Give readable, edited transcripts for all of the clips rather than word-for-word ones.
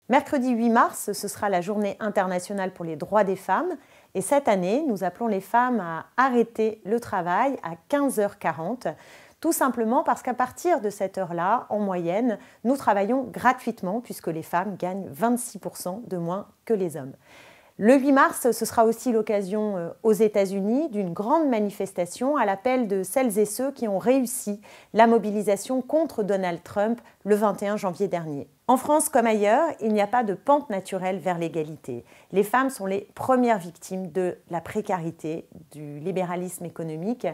Mercredi 8 mars, ce sera la journée internationale pour les droits des femmes. Et cette année, nous appelons les femmes à arrêter le travail à 15h40, tout simplement parce qu'à partir de cette heure-là, en moyenne, nous travaillons gratuitement puisque les femmes gagnent 26% de moins que les hommes. Le 8 mars, ce sera aussi l'occasion aux États-Unis d'une grande manifestation à l'appel de celles et ceux qui ont réussi la mobilisation contre Donald Trump le 21 janvier dernier. En France comme ailleurs, il n'y a pas de pente naturelle vers l'égalité. Les femmes sont les premières victimes de la précarité, du libéralisme économique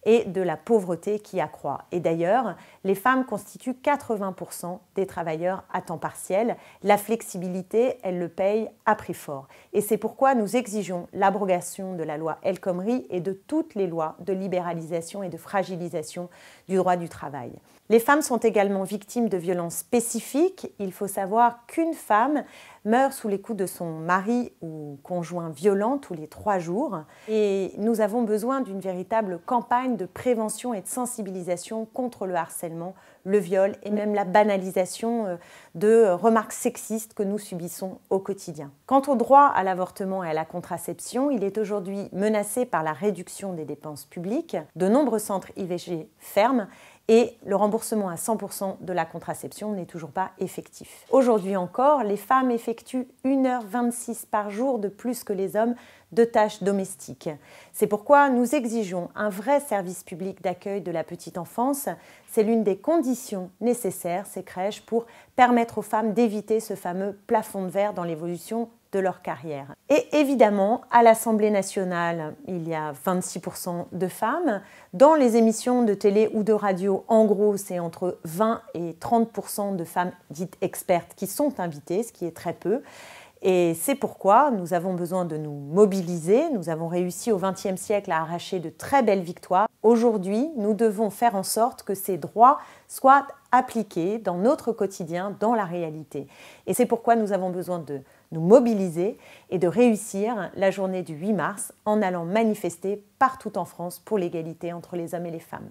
et de la pauvreté qui accroît. Et d'ailleurs, les femmes constituent 80% des travailleurs à temps partiel. La flexibilité, elles le payent à prix fort. Et c'est pourquoi nous exigeons l'abrogation de la loi El Khomri et de toutes les lois de libéralisation et de fragilisation du droit du travail. Les femmes sont également victimes de violences spécifiques. Il faut savoir qu'une femme meurt sous les coups de son mari ou conjoint violent tous les 3 jours. Et nous avons besoin d'une véritable campagne de prévention et de sensibilisation contre le harcèlement, le viol et même la banalisation de remarques sexistes que nous subissons au quotidien. Quant au droit à l'avortement et à la contraception, il est aujourd'hui menacé par la réduction des dépenses publiques. De nombreux centres IVG ferment et le remboursement à 100% de la contraception n'est toujours pas effectif. Aujourd'hui encore, les femmes effectuent 1h26 par jour de plus que les hommes de tâches domestiques. C'est pourquoi nous exigeons un vrai service public d'accueil de la petite enfance. C'est l'une des conditions nécessaires, ces crèches, pour permettre aux femmes d'éviter ce fameux plafond de verre dans l'évolution de leur carrière. Et évidemment, à l'Assemblée nationale, il y a 26% de femmes. Dans les émissions de télé ou de radio, en gros, c'est entre 20 et 30% de femmes dites expertes qui sont invitées, ce qui est très peu. Et c'est pourquoi nous avons besoin de nous mobiliser. Nous avons réussi au XXe siècle à arracher de très belles victoires. Aujourd'hui, nous devons faire en sorte que ces droits soient appliqués dans notre quotidien, dans la réalité. Et c'est pourquoi nous avons besoin de nous mobiliser et de réussir la journée du 8 mars en allant manifester partout en France pour l'égalité entre les hommes et les femmes.